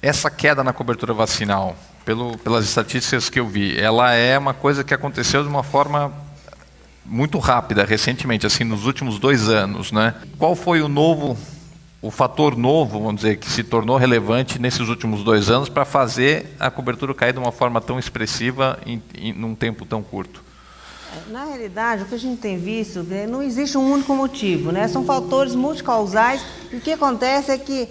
Essa queda na cobertura vacinal, pelas estatísticas que eu vi, ela é uma coisa que aconteceu de uma forma muito rápida, recentemente, assim, nos últimos 2 anos, né? Qual foi o fator novo, vamos dizer, que se tornou relevante nesses últimos 2 anos para fazer a cobertura cair de uma forma tão expressiva num tempo tão curto? Na realidade, o que a gente tem visto, não existe um único motivo, né? São fatores multicausais, e o que acontece é que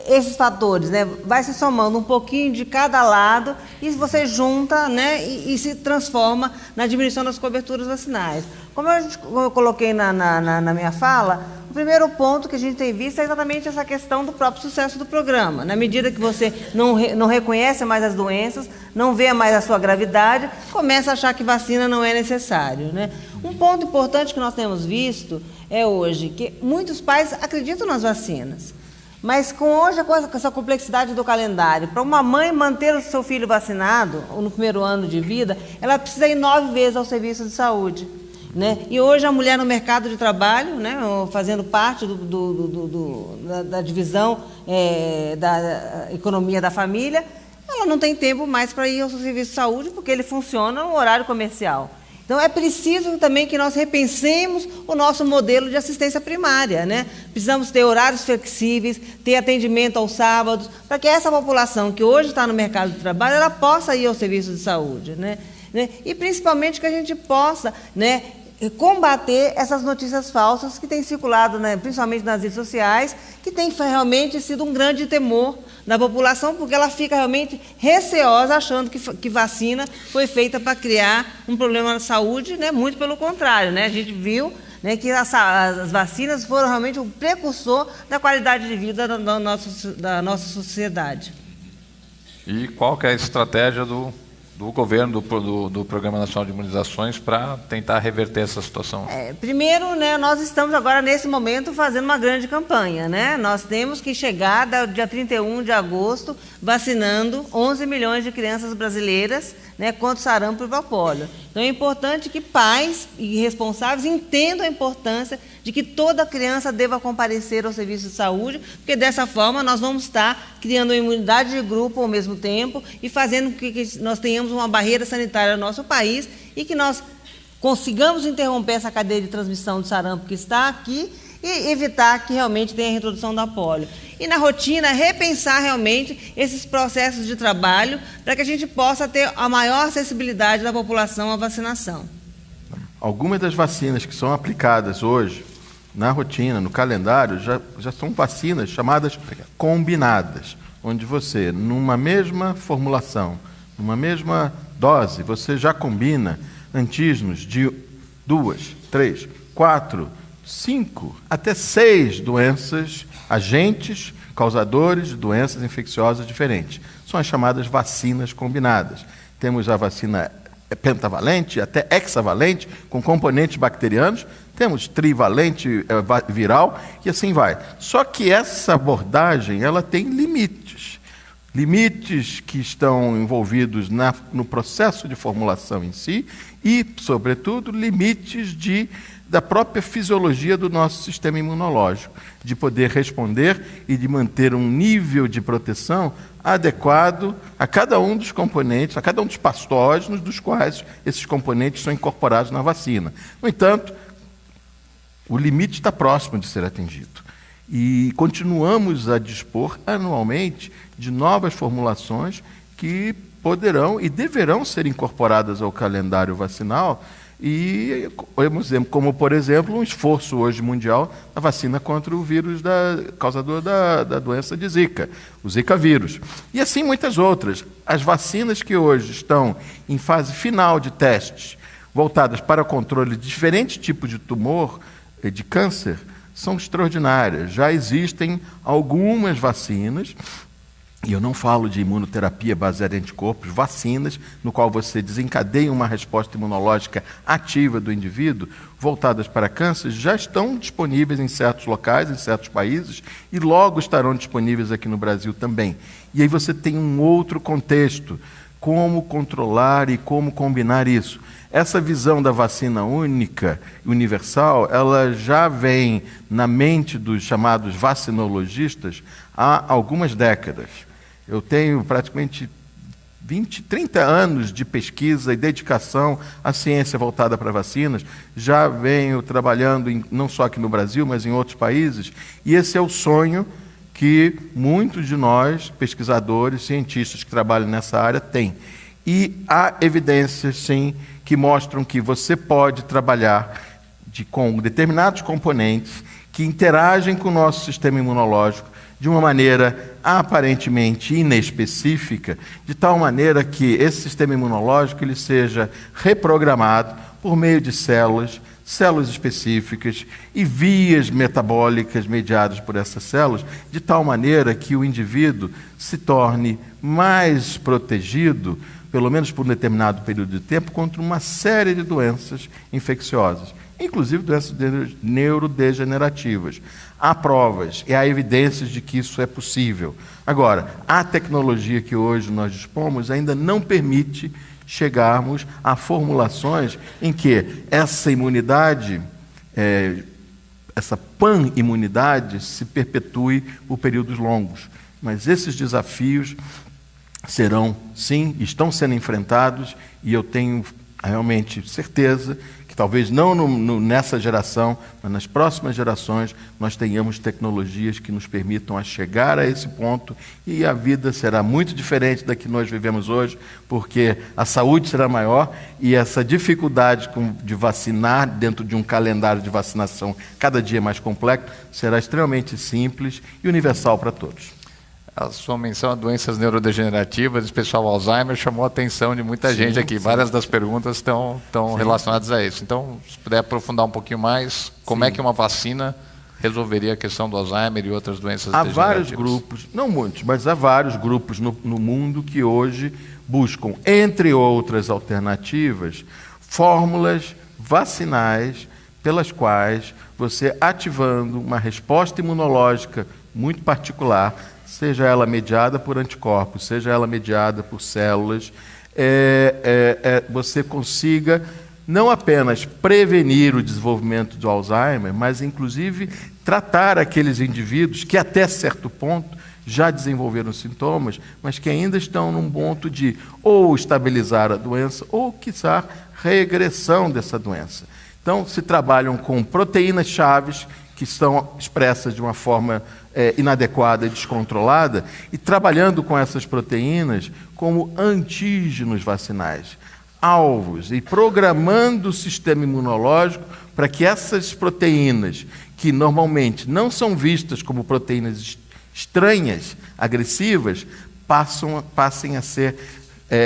esses fatores, né, vai se somando um pouquinho de cada lado e você junta, né, e se transforma na diminuição das coberturas vacinais. Como eu coloquei na minha fala, o primeiro ponto que a gente tem visto é exatamente essa questão do próprio sucesso do programa. Na medida que você não reconhece mais as doenças, não vê mais a sua gravidade, começa a achar que vacina não é necessário, né? Um ponto importante que nós temos visto é hoje que muitos pais acreditam nas vacinas. Mas com essa complexidade do calendário, para uma mãe manter o seu filho vacinado no primeiro ano de vida, ela precisa ir 9 vezes ao serviço de saúde, né? E hoje a mulher no mercado de trabalho, né, fazendo parte da divisão da economia da família, ela não tem tempo mais para ir ao serviço de saúde porque ele funciona no horário comercial. Então, é preciso também que nós repensemos o nosso modelo de assistência primária, né? Precisamos ter horários flexíveis, ter atendimento aos sábados, para que essa população que hoje está no mercado de trabalho, ela possa ir ao serviço de saúde, né? E, principalmente, que a gente possa, né, combater essas notícias falsas que têm circulado, né, principalmente nas redes sociais, que tem realmente sido um grande temor da população, porque ela fica realmente receosa, achando que vacina foi feita para criar um problema na saúde, né? Muito pelo contrário, né? A gente viu, né, que as vacinas foram realmente um precursor da qualidade de vida da nossa sociedade. E qual que é a estratégia do governo, do Programa Nacional de Imunizações, para tentar reverter essa situação? Primeiro, né, nós estamos agora, nesse momento, fazendo uma grande campanha, né? Nós temos que chegar, dia 31 de agosto, vacinando 11 milhões de crianças brasileiras, né, contra o sarampo e o pólio. Então, é importante que pais e responsáveis entendam a importância de que toda criança deva comparecer ao serviço de saúde, porque dessa forma nós vamos estar criando uma imunidade de grupo ao mesmo tempo e fazendo com que nós tenhamos uma barreira sanitária no nosso país e que nós consigamos interromper essa cadeia de transmissão do sarampo que está aqui e evitar que realmente tenha a reintrodução da pólio. E na rotina, repensar realmente esses processos de trabalho para que a gente possa ter a maior acessibilidade da população à vacinação. Algumas das vacinas que são aplicadas hoje na rotina, no calendário, já são vacinas chamadas combinadas, onde você, numa mesma formulação, numa mesma dose, você já combina antígenos de 2, 3, 4, 5, até 6 doenças, agentes causadores de doenças infecciosas diferentes. São as chamadas vacinas combinadas. Temos a vacina pentavalente, até hexavalente, com componentes bacterianos, temos trivalente viral e assim vai. Só que essa abordagem, ela tem limites. Limites que estão envolvidos no processo de formulação em si e, sobretudo, limites da própria fisiologia do nosso sistema imunológico, de poder responder e de manter um nível de proteção adequado a cada um dos componentes, a cada um dos patógenos dos quais esses componentes são incorporados na vacina. No entanto, o limite está próximo de ser atingido. E continuamos a dispor anualmente de novas formulações que poderão e deverão ser incorporadas ao calendário vacinal, e como, por exemplo, um esforço hoje mundial na vacina contra o vírus causador da doença de Zika, o Zika vírus. E assim muitas outras. As vacinas que hoje estão em fase final de testes, voltadas para o controle de diferentes tipos de tumor, de câncer, são extraordinárias. Já existem algumas vacinas, e eu não falo de imunoterapia baseada em anticorpos, vacinas, no qual você desencadeia uma resposta imunológica ativa do indivíduo, voltadas para câncer, já estão disponíveis em certos locais, em certos países, e logo estarão disponíveis aqui no Brasil também. E aí você tem um outro contexto como controlar e como combinar isso. Essa visão da vacina única, universal, ela já vem na mente dos chamados vacinologistas há algumas décadas. Eu tenho praticamente 20, 30 anos de pesquisa e dedicação à ciência voltada para vacinas. Já venho trabalhando não só aqui no Brasil, mas em outros países. E esse é o sonho que muitos de nós, pesquisadores, cientistas que trabalham nessa área, têm. E há evidências, sim, que mostram que você pode trabalhar com determinados componentes que interagem com o nosso sistema imunológico de uma maneira aparentemente inespecífica, de tal maneira que esse sistema imunológico ele seja reprogramado por meio de células específicas e vias metabólicas mediadas por essas células, de tal maneira que o indivíduo se torne mais protegido, pelo menos por um determinado período de tempo, contra uma série de doenças infecciosas, inclusive doenças neurodegenerativas. Há provas e há evidências de que isso é possível. Agora, a tecnologia que hoje nós dispomos ainda não permite chegarmos a formulações em que essa imunidade, essa pan-imunidade se perpetue por períodos longos. Mas esses desafios serão, sim, estão sendo enfrentados, e eu tenho realmente certeza que talvez não nessa geração, mas nas próximas gerações, nós tenhamos tecnologias que nos permitam a chegar a esse ponto, e a vida será muito diferente da que nós vivemos hoje, porque a saúde será maior e essa dificuldade de vacinar dentro de um calendário de vacinação cada dia mais complexo será extremamente simples e universal para todos. A sua menção a doenças neurodegenerativas, especial Alzheimer, chamou a atenção de muita gente aqui. Sim. Várias das perguntas estão relacionadas a isso. Então, se puder aprofundar um pouquinho mais, como é que uma vacina resolveria a questão do Alzheimer e outras doenças degenerativas? Há vários grupos, não muitos, mas há vários grupos no mundo que hoje buscam, entre outras alternativas, fórmulas vacinais pelas quais você, ativando uma resposta imunológica muito particular, seja ela mediada por anticorpos, seja ela mediada por células, você consiga não apenas prevenir o desenvolvimento do Alzheimer, mas inclusive tratar aqueles indivíduos que até certo ponto já desenvolveram sintomas, mas que ainda estão num ponto de ou estabilizar a doença ou, quiçá, regressão dessa doença. Então, se trabalham com proteínas chaves que estão expressas de uma forma inadequada e descontrolada, e trabalhando com essas proteínas como antígenos vacinais, alvos, e programando o sistema imunológico para que essas proteínas, que normalmente não são vistas como proteínas estranhas, agressivas, passem a ser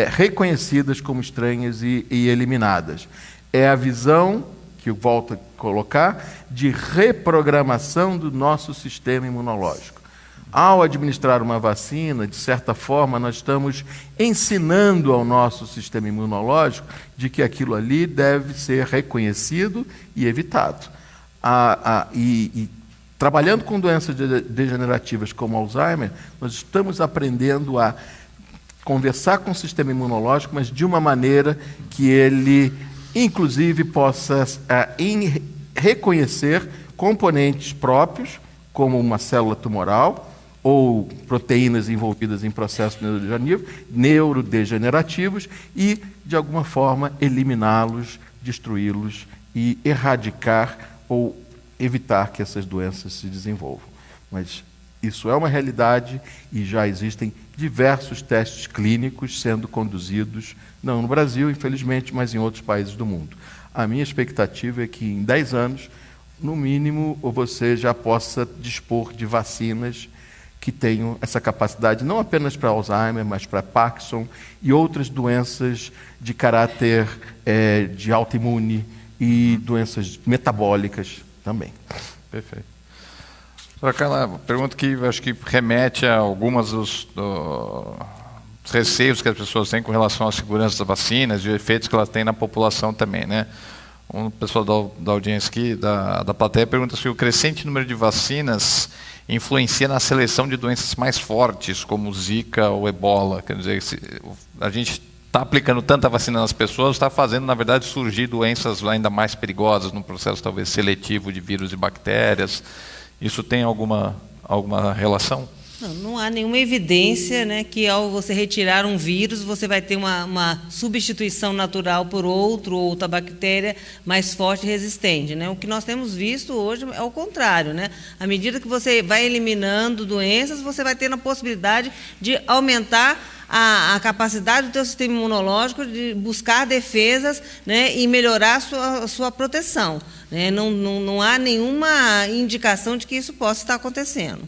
reconhecidas como estranhas e eliminadas. É a visão que eu volto a colocar, de reprogramação do nosso sistema imunológico. Ao administrar uma vacina, de certa forma, nós estamos ensinando ao nosso sistema imunológico de que aquilo ali deve ser reconhecido e evitado. Trabalhando com doenças degenerativas como Alzheimer, nós estamos aprendendo a conversar com o sistema imunológico, mas de uma maneira que ele inclusive possa reconhecer componentes próprios, como uma célula tumoral ou proteínas envolvidas em processos neurodegenerativos e, de alguma forma, eliminá-los, destruí-los e erradicar ou evitar que essas doenças se desenvolvam. Mas isso é uma realidade e já existem diversos testes clínicos sendo conduzidos, não no Brasil, infelizmente, mas em outros países do mundo. A minha expectativa é que em 10 anos, no mínimo, você já possa dispor de vacinas que tenham essa capacidade, não apenas para Alzheimer, mas para Parkinson e outras doenças de caráter de autoimune e doenças metabólicas também. Perfeito. Aquela pergunta que eu acho que remete a algumas dos receios que as pessoas têm com relação à segurança das vacinas e os efeitos que elas têm na população também, né? Um pessoal da audiência aqui, da plateia, pergunta se o crescente número de vacinas influencia na seleção de doenças mais fortes, como Zika ou Ebola. Quer dizer, a gente está aplicando tanta vacina nas pessoas, está fazendo, na verdade, surgir doenças ainda mais perigosas no processo, talvez, seletivo de vírus e bactérias. Isso tem alguma relação? Não há nenhuma evidência, né, que ao você retirar um vírus, você vai ter uma substituição natural por outra bactéria mais forte e resistente, né? O que nós temos visto hoje é o contrário, né? À medida que você vai eliminando doenças, você vai tendo a possibilidade de aumentar a capacidade do teu sistema imunológico de buscar defesas, né, e melhorar a sua proteção, né? Não há nenhuma indicação de que isso possa estar acontecendo.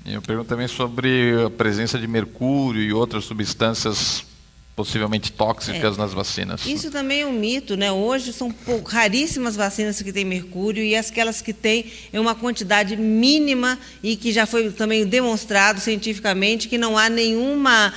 Eu pergunto também sobre a presença de mercúrio e outras substâncias possivelmente tóxicas nas vacinas. Isso também é um mito, né? Hoje são raríssimas vacinas que têm mercúrio, e aquelas que têm é uma quantidade mínima, e que já foi também demonstrado cientificamente que não há nenhuma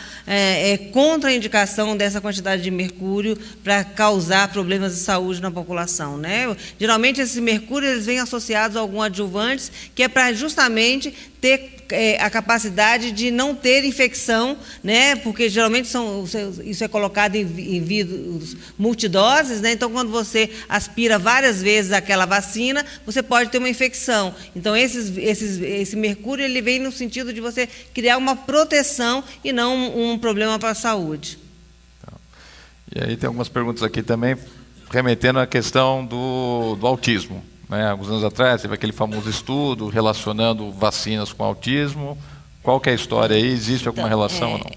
contraindicação dessa quantidade de mercúrio para causar problemas de saúde na população, né? Geralmente esses mercúrios eles vêm associados a alguns adjuvantes, que é para justamente ter a capacidade de não ter infecção, né? Porque geralmente isso é colocado em vírus multidoses, né? Então, quando você aspira várias vezes aquela vacina, você pode ter uma infecção. Então, esse mercúrio ele vem no sentido de você criar uma proteção e não um problema para a saúde. E aí tem algumas perguntas aqui também, remetendo à questão do autismo. Alguns anos atrás teve aquele famoso estudo relacionando vacinas com autismo. Qual que é a história aí? Existe alguma relação ou não?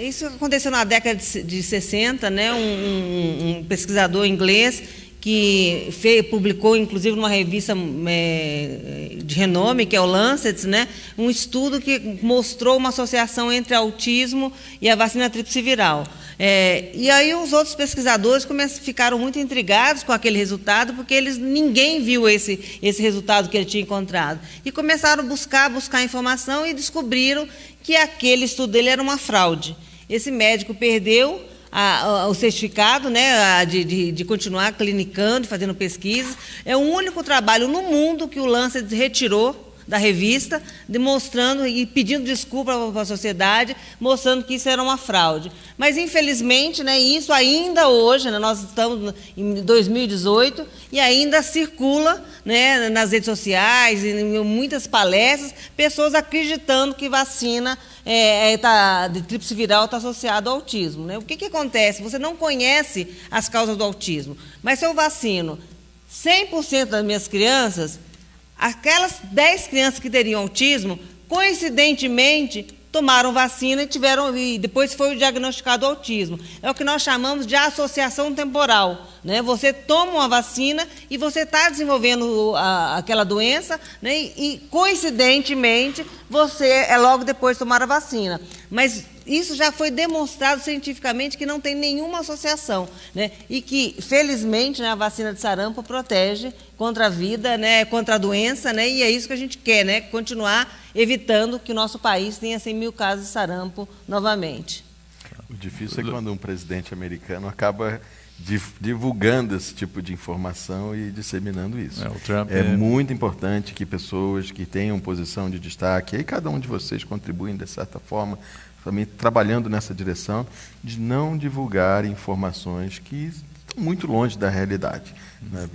Isso aconteceu na década de 60, né? Um pesquisador inglês que publicou, inclusive, numa revista de renome, que é o Lancet, né? Um estudo que mostrou uma associação entre autismo e a vacina tríplice viral. E aí os outros pesquisadores ficaram muito intrigados com aquele resultado, porque ninguém viu esse resultado que ele tinha encontrado. E começaram a buscar informação e descobriram que aquele estudo dele era uma fraude. Esse médico perdeu o certificado, né, de continuar clinicando, fazendo pesquisas. É o único trabalho no mundo que o Lancet retirou da revista, demonstrando e pedindo desculpa para a sociedade, mostrando que isso era uma fraude. Mas, infelizmente, né, isso ainda hoje, né, nós estamos em 2018, e ainda circula, né, nas redes sociais, em muitas palestras, pessoas acreditando que vacina de tríplice viral está associada ao autismo, né? O que acontece? Você não conhece as causas do autismo, mas se eu vacino 100% das minhas crianças, aquelas 10 crianças que teriam autismo, coincidentemente, tomaram vacina e depois foi diagnosticado autismo. É o que nós chamamos de associação temporal, né? Você toma uma vacina e você está desenvolvendo aquela doença, né? E coincidentemente, você logo depois de tomar a vacina. Mas isso já foi demonstrado cientificamente que não tem nenhuma associação, né? E que, felizmente, né, a vacina de sarampo protege contra a vida, né, contra a doença, né? E é isso que a gente quer, né? Continuar evitando que o nosso país tenha 100 mil casos de sarampo novamente. O difícil é quando um presidente americano acaba divulgando esse tipo de informação e disseminando isso. O Trump é muito importante que pessoas que tenham posição de destaque, e cada um de vocês contribuem de certa forma, também trabalhando nessa direção, de não divulgar informações que estão muito longe da realidade. Né?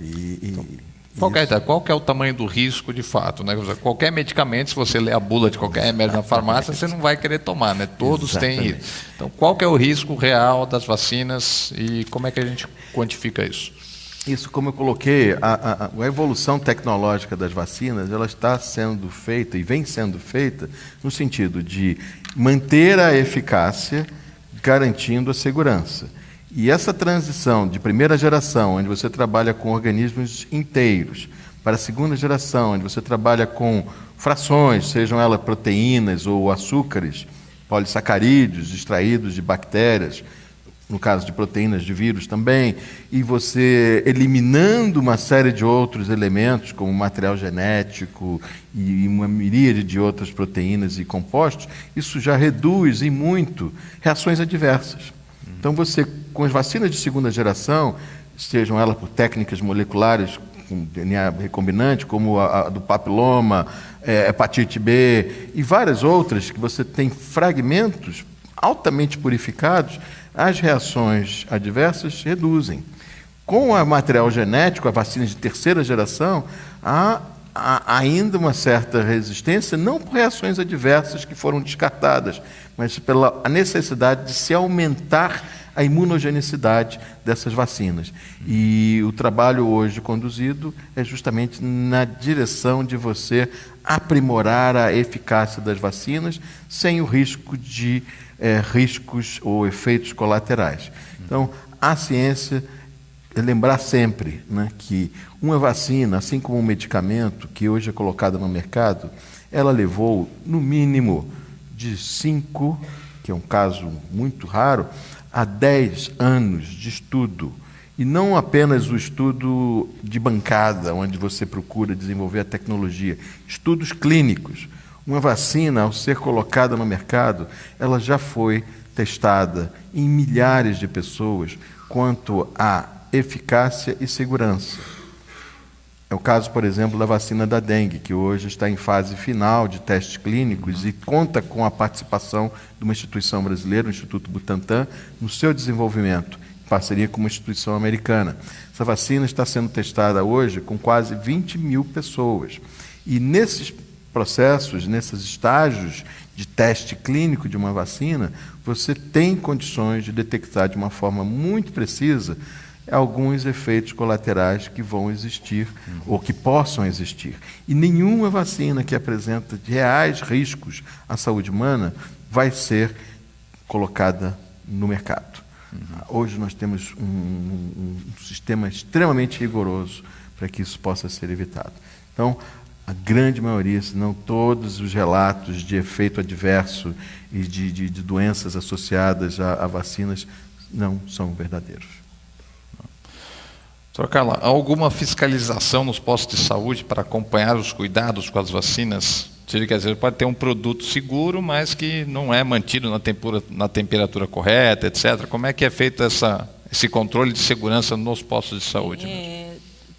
Qual que é o tamanho do risco de fato? Né? Qualquer medicamento, se você ler a bula de qualquer remédio na farmácia, você não vai querer tomar, né? Todos têm isso. Então, qual que é o risco real das vacinas e como é que a gente quantifica isso? Isso, como eu coloquei, a evolução tecnológica das vacinas, ela está sendo feita e vem sendo feita no sentido de manter a eficácia, garantindo a segurança. E essa transição de primeira geração, onde você trabalha com organismos inteiros, para a segunda geração, onde você trabalha com frações, sejam elas proteínas ou açúcares, polissacarídeos extraídos de bactérias, no caso de proteínas de vírus também, e você eliminando uma série de outros elementos, como material genético e uma miríade de outras proteínas e compostos, isso já reduz em muito reações adversas. Então você, com as vacinas de segunda geração, sejam elas por técnicas moleculares com DNA recombinante, como a do papiloma, hepatite B e várias outras, que você tem fragmentos altamente purificados, as reações adversas reduzem. Com o material genético, a vacina de terceira geração, há ainda uma certa resistência, não por reações adversas que foram descartadas, mas pela necessidade de se aumentar a imunogenicidade dessas vacinas. E o trabalho hoje conduzido é justamente na direção de você aprimorar a eficácia das vacinas sem o risco de riscos ou efeitos colaterais. Então, a ciência lembrar sempre, né, que uma vacina, assim como um medicamento que hoje é colocado no mercado, ela levou, no mínimo, de 5, que é um caso muito raro, a 10 anos de estudo. E não apenas o estudo de bancada, onde você procura desenvolver a tecnologia, estudos clínicos. Uma vacina, ao ser colocada no mercado, ela já foi testada em milhares de pessoas quanto a eficácia e segurança. É o caso, por exemplo, da vacina da dengue, que hoje está em fase final de testes clínicos e conta com a participação de uma instituição brasileira, o Instituto Butantan, no seu desenvolvimento, em parceria com uma instituição americana. Essa vacina está sendo testada hoje com quase 20 mil pessoas. E nesses processos, nesses estágios de teste clínico de uma vacina, você tem condições de detectar de uma forma muito precisa alguns efeitos colaterais que vão existir ou que possam existir. E nenhuma vacina que apresenta reais riscos à saúde humana vai ser colocada no mercado. Hoje nós temos um sistema extremamente rigoroso para que isso possa ser evitado. Então, a grande maioria, se não todos os relatos de efeito adverso e de doenças associadas a vacinas não são verdadeiros. Doutora Carla, há alguma fiscalização nos postos de saúde para acompanhar os cuidados com as vacinas? Quer dizer, pode ter um produto seguro, mas que não é mantido na temperatura correta, etc. Como é que é feito esse controle de segurança nos postos de saúde?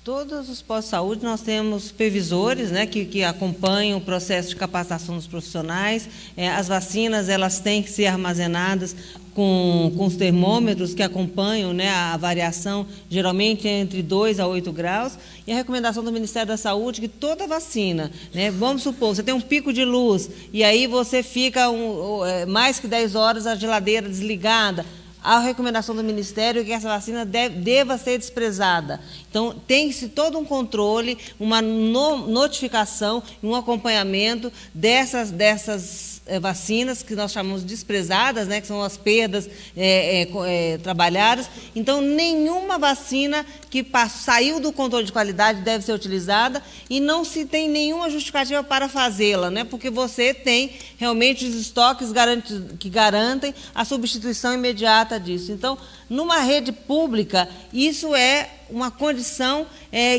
Todos os postos de saúde nós temos supervisores, né, que acompanham o processo de capacitação dos profissionais. As vacinas elas têm que ser armazenadas com os termômetros que acompanham, né, a variação, geralmente entre 2 a 8 graus. E a recomendação do Ministério da Saúde é que toda vacina, né, vamos supor, você tem um pico de luz e aí você fica mais que 10 horas a geladeira desligada. A recomendação do Ministério é que essa vacina deva ser desprezada. Então, tem-se todo um controle, uma notificação e um acompanhamento dessas vacinas que nós chamamos de desprezadas, né, que são as perdas trabalhadas. Então, nenhuma vacina que saiu do controle de qualidade deve ser utilizada e não se tem nenhuma justificativa para fazê-la, né, porque você tem realmente os estoques que garantem a substituição imediata disso. Então, numa rede pública, isso é uma condição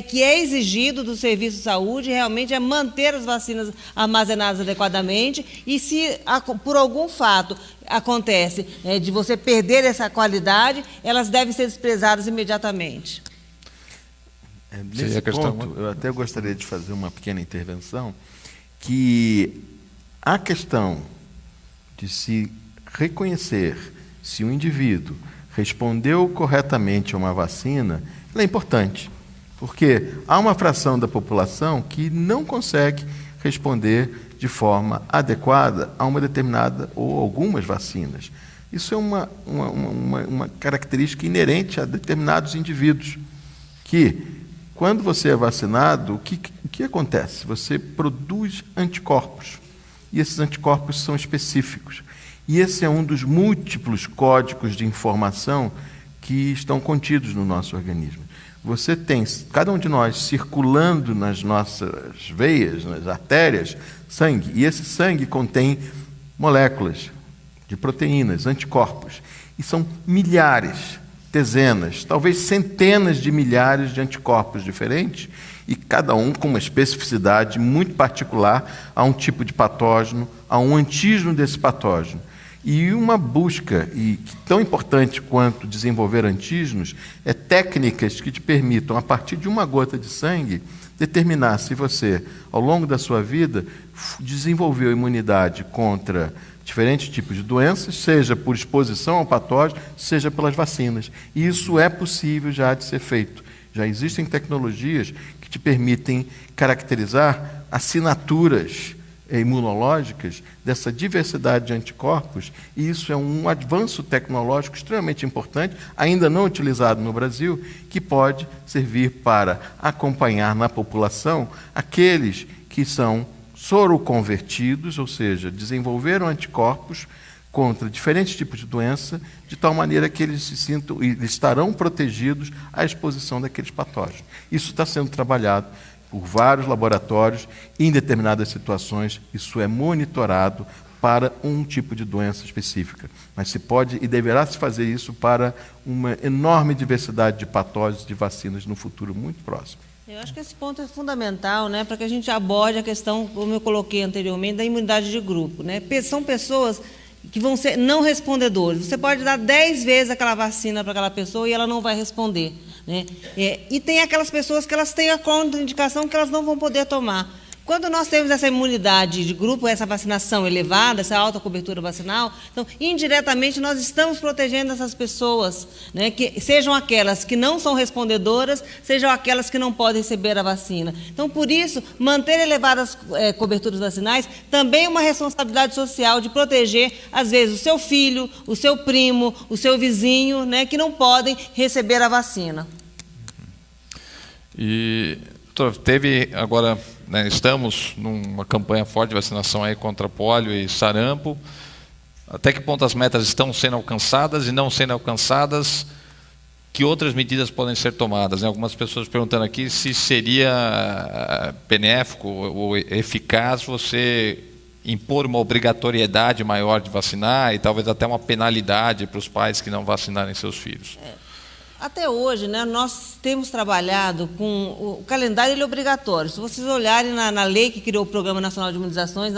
que é exigido do Serviço de Saúde, realmente é manter as vacinas armazenadas adequadamente e se por algum fato acontece de você perder essa qualidade, elas devem ser desprezadas imediatamente. Nesse ponto, eu até gostaria de fazer uma pequena intervenção, que a questão de se reconhecer se o indivíduo respondeu corretamente a uma vacina, ela é importante, porque há uma fração da população que não consegue responder de forma adequada a uma determinada ou algumas vacinas. Isso é uma característica inerente a determinados indivíduos, que, quando você é vacinado, o que acontece? Você produz anticorpos, e esses anticorpos são específicos. E esse é um dos múltiplos códigos de informação que estão contidos no nosso organismo. Você tem, cada um de nós, circulando nas nossas veias, nas artérias, sangue. E esse sangue contém moléculas de proteínas, anticorpos. E são milhares, dezenas, talvez centenas de milhares de anticorpos diferentes, e cada um com uma especificidade muito particular a um tipo de patógeno, a um antígeno desse patógeno. E uma busca, e tão importante quanto desenvolver antígenos, é técnicas que te permitam, a partir de uma gota de sangue, determinar se você, ao longo da sua vida, desenvolveu imunidade contra diferentes tipos de doenças, seja por exposição ao patógeno, seja pelas vacinas. E isso é possível já de ser feito. Já existem tecnologias que te permitem caracterizar assinaturas imunológicas dessa diversidade de anticorpos, e isso é um avanço tecnológico extremamente importante, ainda não utilizado no Brasil, que pode servir para acompanhar na população aqueles que são soroconvertidos, ou seja, desenvolveram anticorpos contra diferentes tipos de doença, de tal maneira que eles se sintam e estarão protegidos à exposição daqueles patógenos. Isso está sendo trabalhado por vários laboratórios, em determinadas situações, isso é monitorado para um tipo de doença específica. Mas se pode e deverá se fazer isso para uma enorme diversidade de patógenos, de vacinas no futuro muito próximo. Eu acho que esse ponto é fundamental, né, para que a gente aborde a questão, como eu coloquei anteriormente, da imunidade de grupo, né? São pessoas que vão ser não respondedores. Você pode dar 10 vezes aquela vacina para aquela pessoa e ela não vai responder, né? E tem aquelas pessoas que elas têm a contraindicação que elas não vão poder tomar. Quando nós temos essa imunidade de grupo, essa vacinação elevada, essa alta cobertura vacinal, então, indiretamente, nós estamos protegendo essas pessoas, né, que sejam aquelas que não são respondedoras, sejam aquelas que não podem receber a vacina. Então, por isso, manter elevadas coberturas vacinais também é uma responsabilidade social de proteger, às vezes, o seu filho, o seu primo, o seu vizinho, né, que não podem receber a vacina. E, doutor, teve agora... estamos numa campanha forte de vacinação aí contra pólio e sarampo. Até que ponto as metas estão sendo alcançadas e não sendo alcançadas? Que outras medidas podem ser tomadas? Algumas pessoas perguntando aqui se seria benéfico ou eficaz você impor uma obrigatoriedade maior de vacinar e talvez até uma penalidade para os pais que não vacinarem seus filhos. Até hoje, né, nós temos trabalhado com o calendário, ele é obrigatório. Se vocês olharem na lei que criou o Programa Nacional de Imunizações,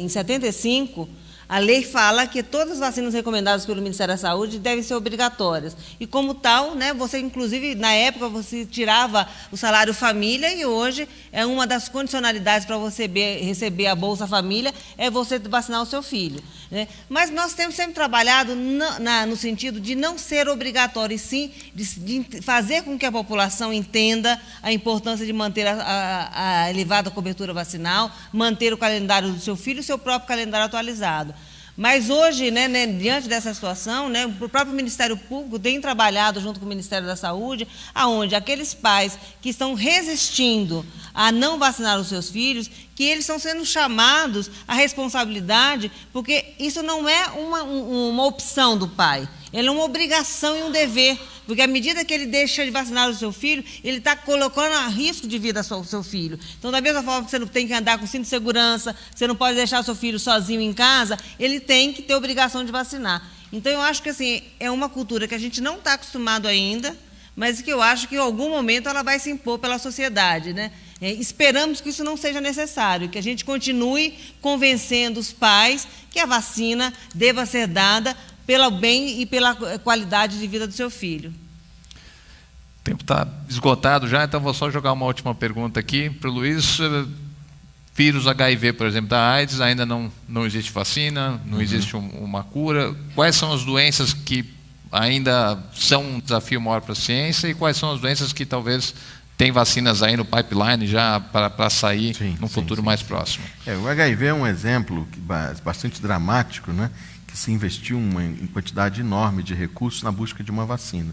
em 75, a lei fala que todas as vacinas recomendadas pelo Ministério da Saúde devem ser obrigatórias. E como tal, né, você, inclusive, na época, você tirava o salário família e hoje é uma das condicionalidades para você receber a Bolsa Família é você vacinar o seu filho, né? Mas nós temos sempre trabalhado no sentido de não ser obrigatório, e sim de fazer com que a população entenda a importância de manter a elevada cobertura vacinal, manter o calendário do seu filho e o seu próprio calendário atualizado. Mas hoje, né, diante dessa situação, né, o próprio Ministério Público tem trabalhado junto com o Ministério da Saúde, aonde aqueles pais que estão resistindo a não vacinar os seus filhos, que eles estão sendo chamados à responsabilidade, porque isso não é uma opção do pai, ele é uma obrigação e um dever, porque à medida que ele deixa de vacinar o seu filho, ele está colocando a risco de vida ao seu filho. Então, da mesma forma que você não tem que andar com cinto de segurança, você não pode deixar o seu filho sozinho em casa, ele tem que ter obrigação de vacinar. Então, eu acho que assim, é uma cultura que a gente não está acostumado ainda, mas que eu acho que em algum momento ela vai se impor pela sociedade, né? Esperamos que isso não seja necessário, que a gente continue convencendo os pais que a vacina deva ser dada pelo bem e pela qualidade de vida do seu filho. O tempo está esgotado já, então vou só jogar uma última pergunta aqui para o Luiz. Vírus HIV, por exemplo, da AIDS, ainda não existe vacina, não existe uma cura. Quais são as doenças que ainda são um desafio maior para a ciência e quais são as doenças que talvez tem vacinas aí no pipeline já para sair num futuro mais próximo? O HIV é um exemplo bastante dramático, né? Que se investiu em quantidade enorme de recursos na busca de uma vacina.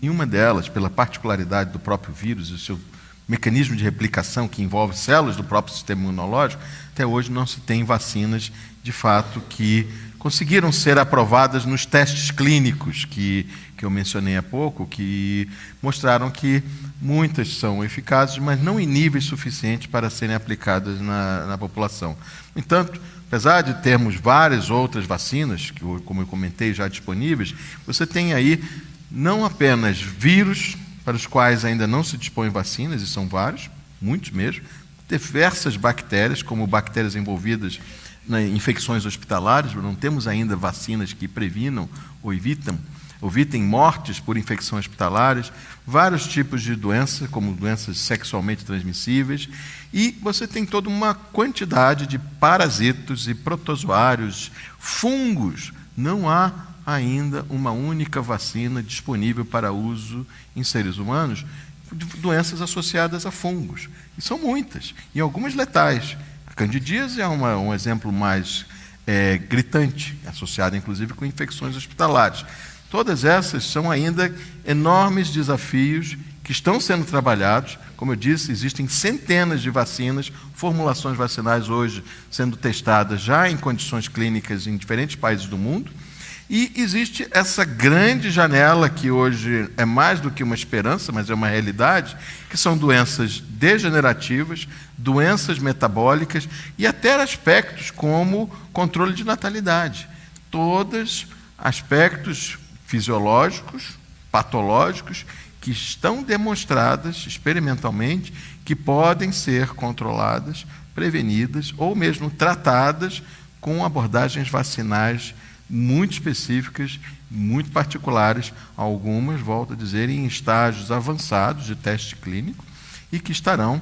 E uma delas, pela particularidade do próprio vírus e o seu mecanismo de replicação que envolve células do próprio sistema imunológico, até hoje não se tem vacinas, de fato, que conseguiram ser aprovadas nos testes clínicos que eu mencionei há pouco, que mostraram que muitas são eficazes, mas não em níveis suficientes para serem aplicadas na população. No entanto, apesar de termos várias outras vacinas, que, como eu comentei, já disponíveis, você tem aí não apenas vírus, para os quais ainda não se dispõem vacinas, e são vários, muitos mesmo, diversas bactérias, como bactérias envolvidas em infecções hospitalares, não temos ainda vacinas que previnam ou evitam evitem mortes por infecções hospitalares, vários tipos de doenças, como doenças sexualmente transmissíveis, e você tem toda uma quantidade de parasitos e protozoários, fungos. Não há ainda uma única vacina disponível para uso em seres humanos de doenças associadas a fungos. E são muitas, e algumas letais. A candidíase é um exemplo mais gritante, associada inclusive com infecções hospitalares. Todas essas são ainda enormes desafios que estão sendo trabalhados. Como eu disse, existem centenas de vacinas, formulações vacinais hoje sendo testadas já em condições clínicas em diferentes países do mundo. E existe essa grande janela, que hoje é mais do que uma esperança, mas é uma realidade, que são doenças degenerativas, doenças metabólicas e até aspectos como controle de natalidade. Todos aspectos fisiológicos, patológicos, que estão demonstradas experimentalmente que podem ser controladas, prevenidas ou mesmo tratadas com abordagens vacinais muito específicas, muito particulares, algumas, volto a dizer, em estágios avançados de teste clínico e que estarão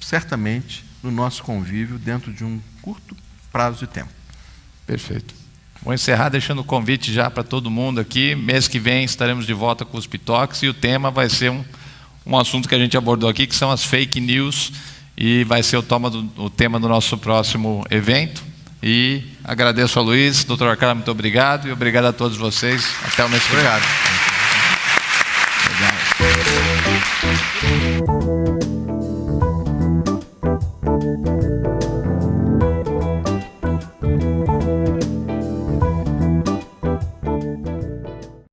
certamente no nosso convívio dentro de um curto prazo de tempo. Perfeito. Vou encerrar deixando o convite já para todo mundo aqui. Mês que vem estaremos de volta com os Pitox e o tema vai ser um assunto que a gente abordou aqui, que são as fake news, e vai ser o tema do nosso próximo evento. E agradeço a Luiz, doutor Arcara, muito obrigado, e obrigado a todos vocês. Até o mês que vem. Obrigado.